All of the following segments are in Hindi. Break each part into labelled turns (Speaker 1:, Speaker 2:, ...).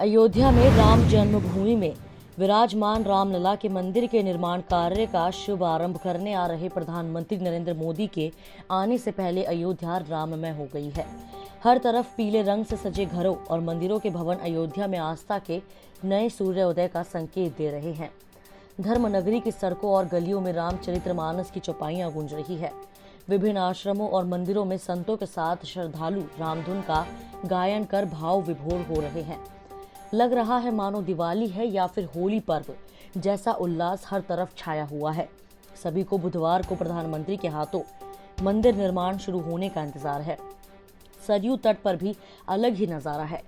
Speaker 1: अयोध्या में राम जन्मभूमि में विराजमान रामलला के मंदिर के निर्माण कार्य का शुभ आरंभ करने आ रहे प्रधानमंत्री नरेंद्र मोदी के आने से पहले अयोध्या राममय हो गई है। हर तरफ पीले रंग से सजे घरों और मंदिरों के भवन अयोध्या में आस्था के नए सूर्योदय का संकेत दे रहे हैं। धर्मनगरी की सड़कों और गलियों में रामचरितमानस की चौपाइयां गूंज रही है। विभिन्न आश्रमों और मंदिरों में संतों के साथ श्रद्धालु रामधुन का गायन कर भाव विभोर हो रहे हैं। लग रहा है मानो दिवाली है या फिर होली पर्व जैसा उल्लास हर तरफ छाया हुआ है। सभी को बुधवार को प्रधानमंत्री के हाथों मंदिर निर्माण शुरू होने का इंतजार है। सरयू तट पर भी अलग ही नजारा है।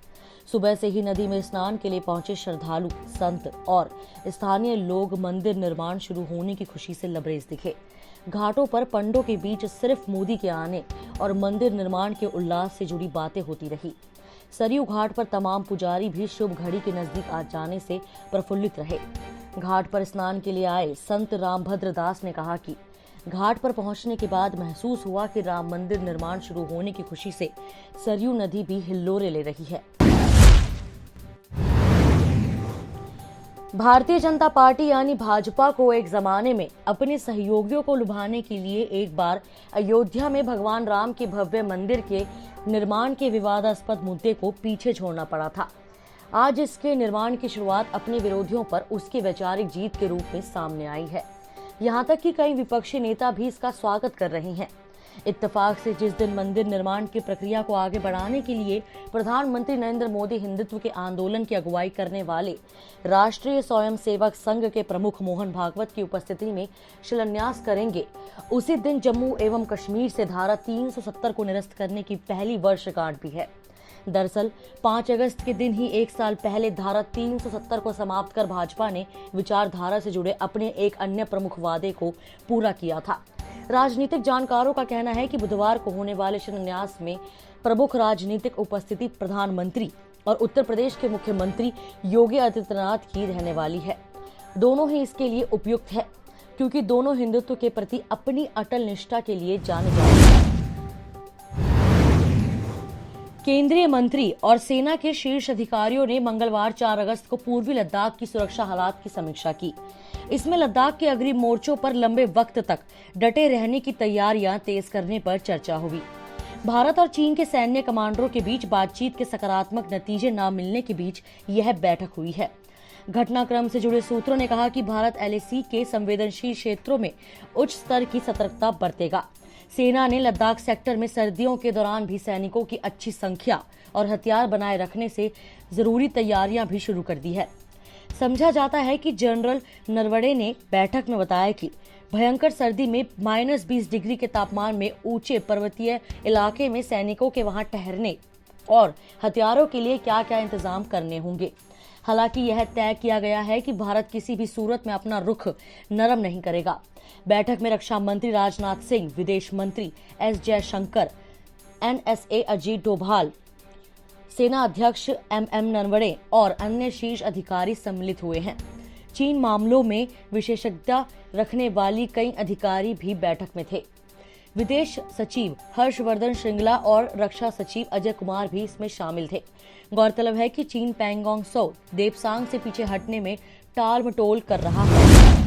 Speaker 1: सुबह से ही नदी में स्नान के लिए पहुंचे श्रद्धालु, संत और स्थानीय लोग मंदिर निर्माण शुरू होने की खुशी से लबरेज दिखे। घाटों पर पंडों के बीच सिर्फ मोदी के आने और मंदिर निर्माण के उल्लास से जुड़ी बातें होती रही। सरयू घाट पर तमाम पुजारी भी शुभ घड़ी के नजदीक आ जाने से प्रफुल्लित रहे। घाट पर स्नान के लिए आए संत रामभद्र दास ने कहा कि घाट पर पहुंचने के बाद महसूस हुआ कि राम मंदिर निर्माण शुरू होने की खुशी से सरयू नदी भी हिल्लोरे ले रही है। भारतीय जनता पार्टी यानी भाजपा को एक जमाने में अपने सहयोगियों को लुभाने के लिए एक बार अयोध्या में भगवान राम के भव्य मंदिर के निर्माण के विवादास्पद मुद्दे को पीछे छोड़ना पड़ा था। आज इसके निर्माण की शुरुआत अपने विरोधियों पर उसकी वैचारिक जीत के रूप में सामने आई है। यहाँ तक कि कई विपक्षी नेता भी इसका स्वागत कर रहे हैं। इत्तेफाक से जिस दिन मंदिर निर्माण की प्रक्रिया को आगे बढ़ाने के लिए प्रधानमंत्री नरेंद्र मोदी हिंदुत्व के आंदोलन की अगुवाई करने वाले राष्ट्रीय स्वयंसेवक संघ के प्रमुख मोहन भागवत की उपस्थिति में शिलान्यास करेंगे, उसी दिन जम्मू एवं कश्मीर से धारा 370 को निरस्त करने की पहली वर्षगांठ भी है। दरअसल 5 अगस्त के दिन ही एक साल पहले धारा 370 को समाप्त कर भाजपा ने विचारधारा से जुड़े अपने एक अन्य प्रमुख वादे को पूरा किया था। राजनीतिक जानकारों का कहना है कि बुधवार को होने वाले शिलान्यास में प्रमुख राजनीतिक उपस्थिति प्रधानमंत्री और उत्तर प्रदेश के मुख्यमंत्री योगी आदित्यनाथ की रहने वाली है। दोनों ही इसके लिए उपयुक्त है क्योंकि दोनों हिंदुत्व के प्रति अपनी अटल निष्ठा के लिए जाने जाते हैं। केंद्रीय मंत्री और सेना के शीर्ष अधिकारियों ने मंगलवार 4 अगस्त को पूर्वी लद्दाख की सुरक्षा हालात की समीक्षा की। इसमें लद्दाख के अग्रिम मोर्चों पर लंबे वक्त तक डटे रहने की तैयारियां तेज करने पर चर्चा हुई। भारत और चीन के सैन्य कमांडरों के बीच बातचीत के सकारात्मक नतीजे न मिलने के बीच यह बैठक हुई है। घटनाक्रम से जुड़े सूत्रों ने कहा कि भारत LAC के संवेदनशील क्षेत्रों में उच्च स्तर की सतर्कता बरतेगा। सेना ने लद्दाख सेक्टर में सर्दियों के दौरान भी सैनिकों की अच्छी संख्या और हथियार बनाए रखने से जरूरी तैयारियां भी शुरू कर दी है। समझा जाता है कि जनरल नरवणे ने बैठक में बताया कि भयंकर सर्दी में -20 डिग्री के तापमान में ऊंचे पर्वतीय इलाके में सैनिकों के वहां ठहरने और हथियारों के लिए क्या क्या इंतजाम करने होंगे। हालांकि यह तय किया गया है कि भारत किसी भी सूरत में अपना रुख नरम नहीं करेगा। बैठक में रक्षा मंत्री राजनाथ सिंह, विदेश मंत्री S जयशंकर, NSA अजीत डोभाल, सेना अध्यक्ष MM नरवणे और अन्य शीर्ष अधिकारी सम्मिलित हुए हैं। चीन मामलों में विशेषज्ञता रखने वाली कई अधिकारी भी बैठक में थे। विदेश सचिव हर्षवर्धन श्रृंगला और रक्षा सचिव अजय कुमार भी इसमें शामिल थे। गौरतलब है कि चीन पैंगोंग त्सो देपसांग से पीछे हटने में टाल मटोल कर रहा है।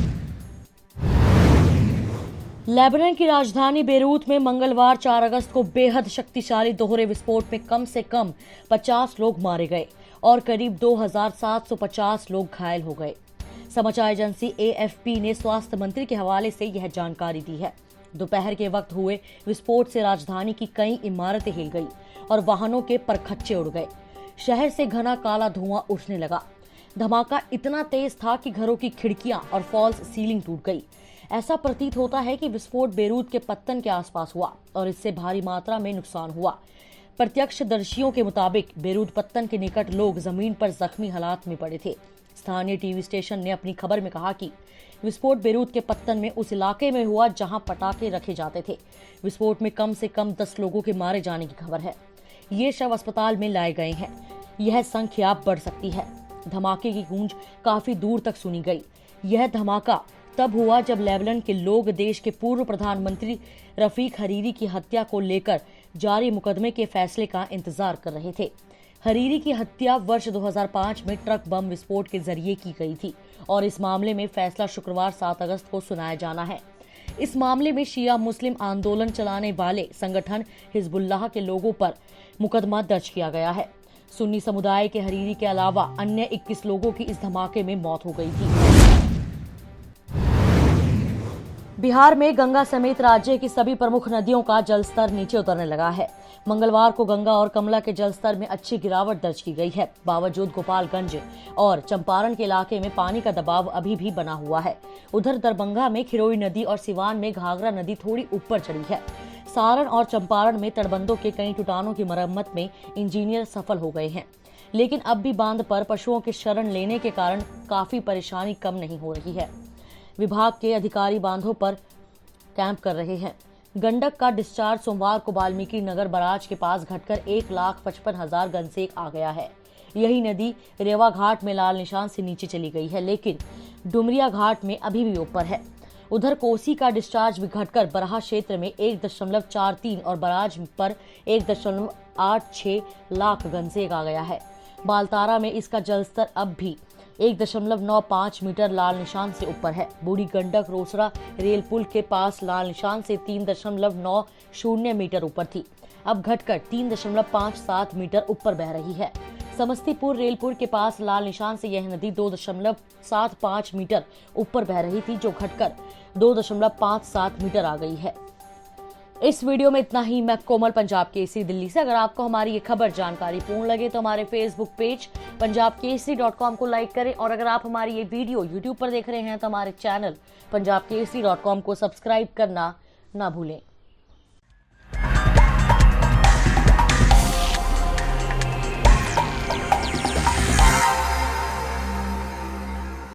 Speaker 1: लेबनान की राजधानी बेरूत में मंगलवार 4 अगस्त को बेहद शक्तिशाली दोहरे विस्फोट में कम से कम 50 लोग मारे गए और करीब 2750 लोग घायल हो गए। समाचार एजेंसी AFP ने स्वास्थ्य मंत्री के हवाले से यह जानकारी दी है। दोपहर के वक्त हुए विस्फोट से राजधानी की कई इमारतें हिल गई और वाहनों के परखच्चे उड़ गए। शहर से घना काला धुआं उठने लगा। धमाका इतना तेज था कि घरों की खिड़कियां और फॉल्स सीलिंग टूट गई। ऐसा प्रतीत होता है कि विस्फोट बेरूत के पत्तन के आसपास हुआ और इससे भारी मात्रा में नुकसान हुआ। प्रत्यक्षदर्शियों के मुताबिक बेरूत पत्तन के निकट लोग जमीन पर जख्मी हालात में पड़े थे। स्थानीय टीवी स्टेशन ने अपनी खबर में कहा कि विस्फोट बेरूत के पत्तन में उस इलाके में हुआ जहां पटाखे रखे जाते थे। विस्फोट में कम से कम 10 लोगों के मारे जाने की खबर है। ये शव अस्पताल में लाए गए हैं। यह संख्या बढ़ सकती है। धमाके की गूंज काफी दूर तक सुनी गई। यह धमाका तब हुआ जब लेबनान के लोग देश के पूर्व प्रधानमंत्री रफीक हरीरी की हत्या को लेकर जारी मुकदमे के फैसले का इंतजार कर रहे थे। हरीरी की हत्या वर्ष 2005 में ट्रक बम विस्फोट के जरिए की गई थी और इस मामले में फैसला शुक्रवार 7 अगस्त को सुनाया जाना है। इस मामले में शिया मुस्लिम आंदोलन चलाने वाले संगठन हिजबुल्लाह के लोगों पर मुकदमा दर्ज किया गया है। सुन्नी समुदाय के हरीरी के अलावा अन्य 21 लोगों की इस धमाके में मौत हो गई थी। बिहार में गंगा समेत राज्य की सभी प्रमुख नदियों का जलस्तर नीचे उतरने लगा है। मंगलवार को गंगा और कमला के जलस्तर में अच्छी गिरावट दर्ज की गई है। बावजूद गोपालगंज और चंपारण के इलाके में पानी का दबाव अभी भी बना हुआ है। उधर दरभंगा में खिरोई नदी और सिवान में घाघरा नदी थोड़ी ऊपर चढ़ी है। सारण और चंपारण में तटबंधों के कई टुटानों की मरम्मत में इंजीनियर सफल हो गए हैं, लेकिन अब भी बांध पर पशुओं की शरण लेने के कारण काफी परेशानी कम नहीं हो रही है। विभाग के अधिकारी बांधों पर कैंप कर रहे हैं। गंडक का डिस्चार्ज सोमवार को वाल्मीकि नगर बराज के पास घटकर 1,55,000 घनसेक आ गया है। यही नदी रेवा घाट में लाल निशान से नीचे चली गई है, लेकिन डुमरिया घाट में अभी भी ऊपर है। उधर कोसी का डिस्चार्ज भी घटकर बरहा क्षेत्र में 1.43 और बराज पर 1.86 लाख घनसेक आ गया है। बालतारा में इसका जलस्तर अब भी 1.95 मीटर लाल निशान से ऊपर है। बूढ़ी गंडक रोसड़ा रेल पुल के पास लाल निशान से 3.90 मीटर ऊपर थी, अब घटकर 3.57 मीटर ऊपर बह रही है। समस्तीपुर रेलपुर के पास लाल निशान से यह नदी 2.75 मीटर ऊपर बह रही थी, जो घटकर 2.57 मीटर आ गई है। इस वीडियो में इतना ही। मैं कोमल, पंजाब केसरी दिल्ली से। अगर आपको हमारी ये खबर जानकारी पूर्ण लगे तो हमारे फेसबुक पेज punjabkesari.com को लाइक करें, और अगर आप हमारी ये वीडियो यूट्यूब पर देख रहे हैं तो हमारे चैनल punjabkesari.com को सब्सक्राइब करना ना भूलें।